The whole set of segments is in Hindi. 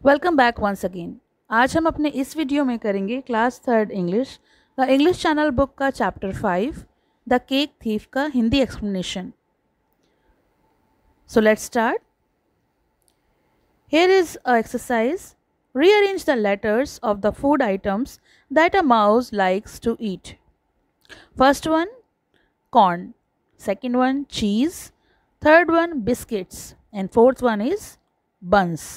Welcome back once again. आज हम अपने इस वीडियो में करेंगे class third English the English channel book का चैप्टर 5 द केक थीफ का Hindi explanation. So let's start. Here is a exercise. Rearrange the letters of the food items that a mouse likes to eat. First one corn, second one cheese, third one biscuits, and fourth one is buns.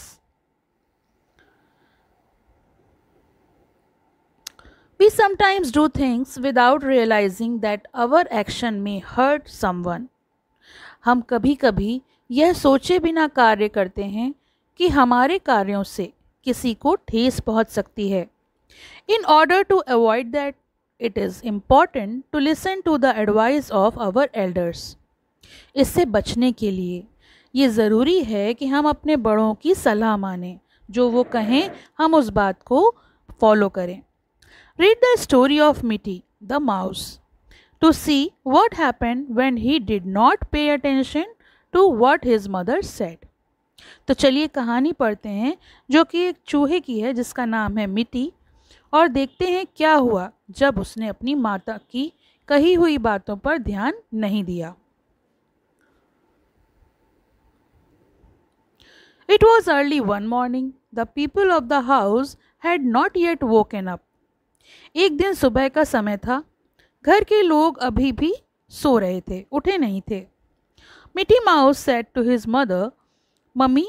We sometimes do things without realizing that our action may hurt someone. हम कभी कभी यह सोचे बिना कार्य करते हैं कि हमारे कार्यों से किसी को ठेस पहुंच सकती है. In order to avoid that, it is important to listen to the advice of our elders. इससे बचने के लिए ये ज़रूरी है कि हम अपने बड़ों की सलाह मानें. जो वो कहें हम उस बात को फॉलो करें. Read the story of Mitty the mouse to see what happened when he did not pay attention to what his mother said. तो चलिए कहानी पढ़ते हैं जो कि एक चूहे की है जिसका नाम है मिटी, और देखते हैं क्या हुआ जब उसने अपनी माता की कही हुई बातों पर ध्यान नहीं दिया. It was early one morning. The people of the house had not yet woken up. एक दिन सुबह का समय था. घर के लोग अभी भी सो रहे थे, उठे नहीं थे. Mitty mouse said to his mother, mummy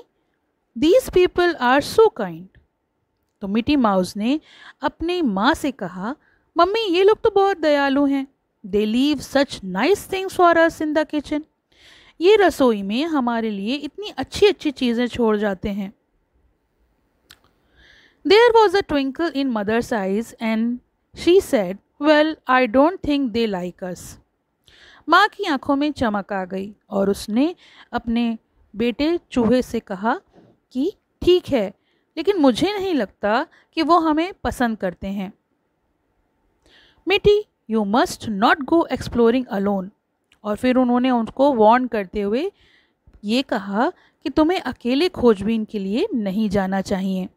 these people are so kind. तो मिटी माउस ने अपनी माँ से कहा, मम्मी ये लोग तो बहुत दयालु हैं. They leave such nice things for us in the kitchen. ये रसोई में हमारे लिए इतनी अच्छी अच्छी चीज़ें छोड़ जाते हैं. There was a twinkle in mother's eyes and she said, well, I don't think they like us. माँ की आंखों में चमक आ गई और उसने अपने बेटे चूहे से कहा कि ठीक है, लेकिन मुझे नहीं लगता कि वो हमें पसंद करते हैं. मिटी, you must not go exploring alone. और फिर उन्होंने उनको वार्न करते हुए ये कहा कि तुम्हें अकेले खोजबीन के लिए नहीं जाना चाहिए.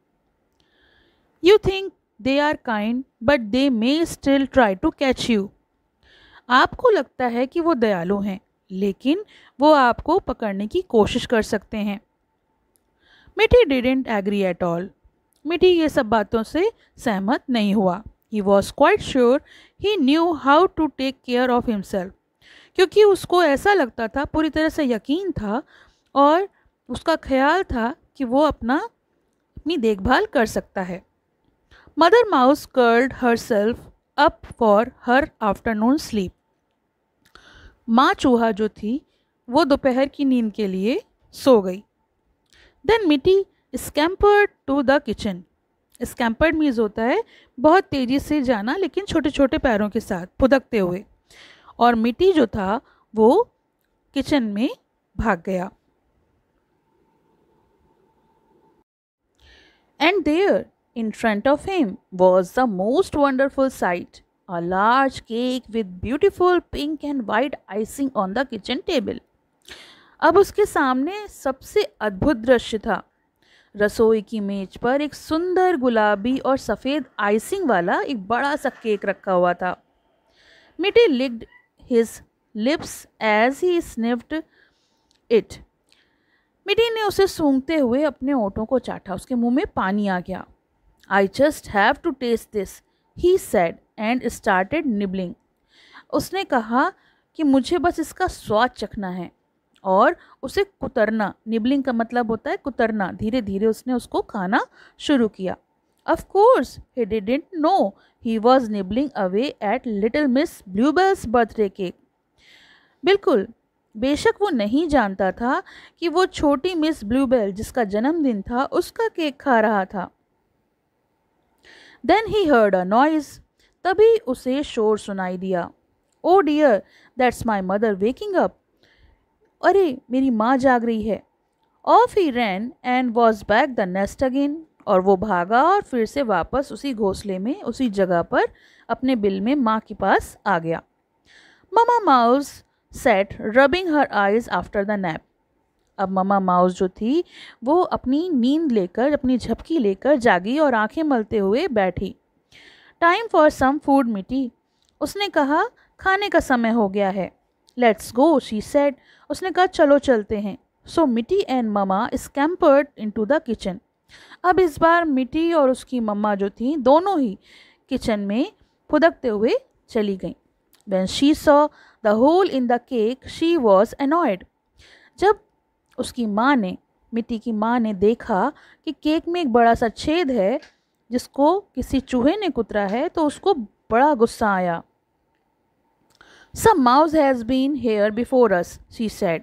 You think they are kind, but they may still try to catch you. आपको लगता है कि वो दयालु हैं, लेकिन वो आपको पकड़ने की कोशिश कर सकते हैं. मिटी didn't agree at all. मिटी ये सब बातों से सहमत नहीं हुआ. He was quite sure he knew how to take care of himself. क्योंकि उसको ऐसा लगता था, पूरी तरह से यकीन था और उसका ख्याल था कि वो अपनी देखभाल कर सकता है. Mother Mouse curled herself up for her afternoon sleep. माँ चूहा जो थी वो दोपहर की नींद के लिए सो गई. Then Mitty scampered to the kitchen. Scampered means होता है बहुत तेजी से जाना, लेकिन छोटे छोटे पैरों के साथ फुदकते हुए. और मिट्टी जो था वो किचन में भाग गया. And there, in front of him, was the most wonderful sight. A large cake with beautiful pink and white icing on the kitchen table. अब उसके सामने सबसे अद्भुत दृश्य था. रसोई की मेज पर एक सुंदर गुलाबी और सफ़ेद आइसिंग वाला एक बड़ा सा केक रखा हुआ था. मिटी licked his lips as he sniffed it. मिटी ने उसे सूंघते हुए अपने ओठों को चाटा. उसके मुंह में पानी आ गया. I just have to taste this, he said and started nibbling. उसने कहा कि मुझे बस इसका स्वाद चखना है और उसे कुतरना. निबलिंग का मतलब होता है कुतरना. धीरे धीरे उसने उसको खाना शुरू किया. Of course, he didn't know he was nibbling away at Little Miss Bluebell's birthday cake. बिल्कुल, बेशक वो नहीं जानता था कि वो छोटी मिस ब्लूबेल जिसका जन्मदिन था उसका केक खा रहा था. Then he heard a noise. तभी उसे शोर सुनाई दिया. Oh dear, that's my mother waking up. अरे मेरी माँ जाग रही है. Off he ran and was back the nest again. और वो भागा और फिर से वापस उसी घोंसले में, उसी जगह पर अपने बिल में माँ के पास आ गया. Mama Mouse sat rubbing her eyes after the nap. अब मम्मा माउस जो थी वो अपनी नींद लेकर, अपनी झपकी लेकर जागी और आंखें मलते हुए बैठी। टाइम फॉर सम फूड मिट्टी, उसने कहा खाने का समय हो गया है। लेट्स गो शी सेड, उसने कहा चलो चलते हैं। So Mitti and mamma scampered into the kitchen. अब इस बार मिट्टी और उसकी मम्मा जो थी दोनों ही किचन में फुदकते हुए चली गईं। When she saw the hole in the cake, she was annoyed. जब उसकी माँ ने, मिट्टी की माँ ने देखा कि केक में एक बड़ा सा छेद है जिसको किसी चूहे ने कुतरा है, तो उसको बड़ा गुस्सा आया। Some mouse has been here before us, she said.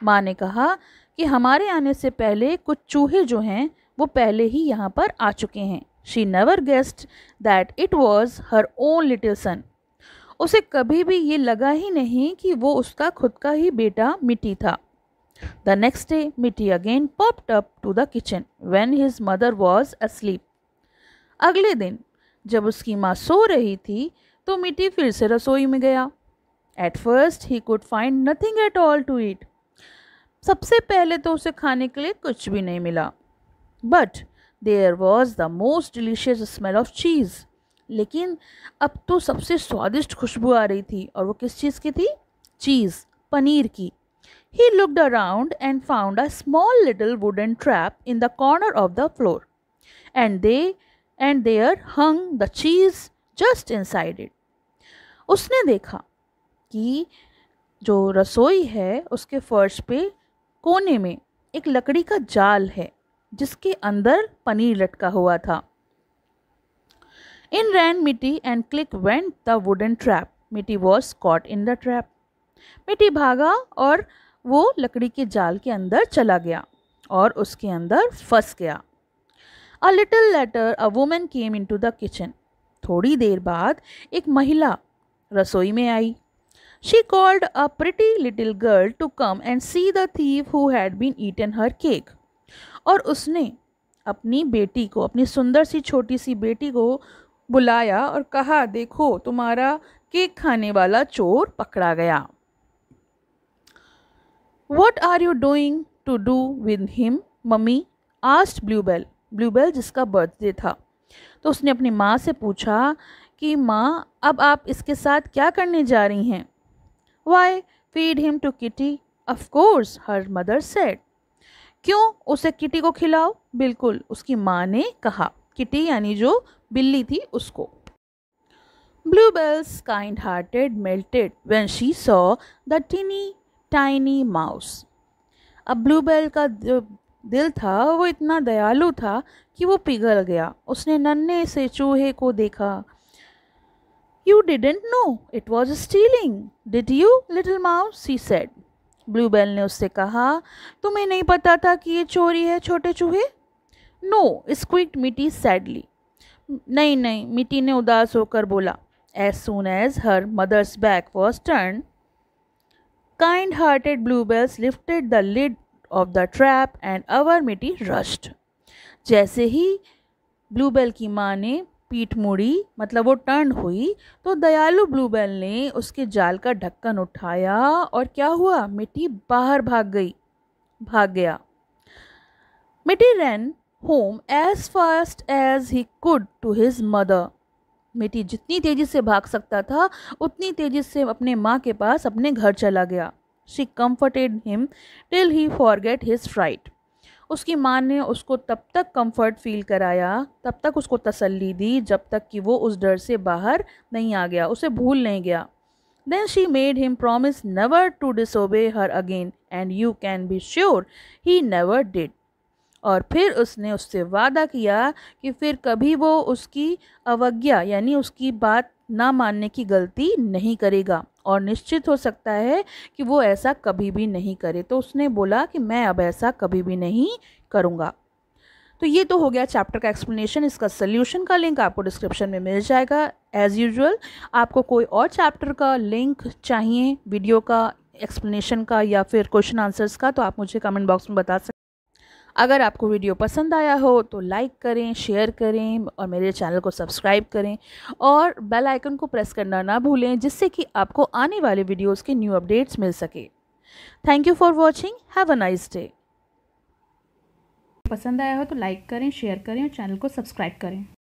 माँ ने कहा कि हमारे आने से पहले कुछ चूहे जो हैं वो पहले ही यहाँ पर आ चुके हैं। She never guessed that it was her own little son. उसे कभी भी ये लगा ही नहीं कि वो उसका खुद का ही बेटा मिट्टी था। The next day, Mitty again popped up to the kitchen when his mother was asleep. अगले दिन जब उसकी माँ सो रही थी तो मिट्टी फिर से रसोई में गया। At first, he could find nothing at all to eat. सबसे पहले तो उसे खाने के लिए कुछ भी नहीं मिला। But there was the most delicious smell of cheese. लेकिन अब तो सबसे स्वादिष्ट खुशबू आ रही थी, और वो किस चीज़ की थी? चीज़, पनीर की। He looked around and found a small little wooden trap in the corner of the floor, and there hung the cheese just inside it. उसने देखा कि जो रसोई है उसके फर्श पे कोने में एक लकड़ी का जाल है जिसके अंदर पनीर लटका हुआ था। In ran Mitty and click went the wooden trap. Mitty was caught in the trap. मिट्टी भागा और वो लकड़ी के जाल के अंदर चला गया और उसके अंदर फंस गया। A little later, a woman came into the kitchen. थोड़ी देर बाद एक महिला रसोई में आई। She called a pretty little girl to come and see the thief who had been eaten her cake. और उसने अपनी बेटी को, अपनी सुंदर सी छोटी सी बेटी को बुलाया और कहा, देखो तुम्हारा केक खाने वाला चोर पकड़ा गया। What are you doing to do with him, mummy? asked Bluebell. Bluebell जिसका बर्थडे था। तो उसने अपनी माँ से पूछा कि माँ अब आप इसके साथ क्या करने जा रही हैं? Why feed him to Kitty? Of course, her mother said. क्यों उसे किटी को खिलाओ? बिल्कुल, उसकी माँ ने कहा। किटी यानी जो बिल्ली थी उसको। Bluebell's kind-hearted melted when she saw the tiny mouse. अब ब्लूबेल का जो दिल था वो इतना दयालु था कि वो पिघल गया। उसने नन्हे से चूहे को देखा। You didn't know it was stealing, did you, little mouse? She said. Bluebell ने उससे कहा, तुम्हें नहीं पता था कि ये चोरी है छोटे चूहे? No, squeaked Mitty sadly. नहीं, मिट्टी ने उदास होकर बोला। As soon as her mother's back was turned, kind-hearted Bluebells lifted the lid of the trap and our Mitty rushed. जैसे ही ब्लूबेल की माँ ने पीठ मुड़ी, मतलब वो टर्न हुई, तो दयालु ब्लूबेल ने उसके जाल का ढक्कन उठाया और क्या हुआ? मिट्टी बाहर भाग गया। मिट्टी ran home as fast as he could to his mother. मिट्टी जितनी तेजी से भाग सकता था उतनी तेजी से अपने माँ के पास अपने घर चला गया। She comforted him till he forget his fright. उसकी माँ ने उसको तब तक कंफर्ट फील कराया, तब तक उसको तसल्ली दी जब तक कि वो उस डर से बाहर नहीं आ गया, उसे भूल नहीं गया। Then she made him promise never to disobey her again, and you can be sure he never did. और फिर उसने उससे वादा किया कि फिर कभी वो उसकी अवज्ञा यानी उसकी बात ना मानने की गलती नहीं करेगा, और निश्चित हो सकता है कि वो ऐसा कभी भी नहीं करे। तो उसने बोला कि मैं अब ऐसा कभी भी नहीं करूँगा। तो ये तो हो गया चैप्टर का एक्सप्लेनेशन। इसका सोल्यूशन का लिंक आपको डिस्क्रिप्शन में मिल जाएगा। एज़ यूजुअल आपको कोई और चैप्टर का लिंक चाहिए, वीडियो का, एक्सप्लेनेशन का या फिर क्वेश्चन आंसर्स का, तो आप मुझे कमेंट बॉक्स में बता सकते हैं। अगर आपको वीडियो पसंद आया हो तो लाइक करें, शेयर करें और मेरे चैनल को सब्सक्राइब करें और बेल आइकन को प्रेस करना ना भूलें, जिससे कि आपको आने वाले वीडियोस के न्यू अपडेट्स मिल सके। Thank you for watching, have a nice day. पसंद आया हो तो लाइक करें, शेयर करें और चैनल को सब्सक्राइब करें।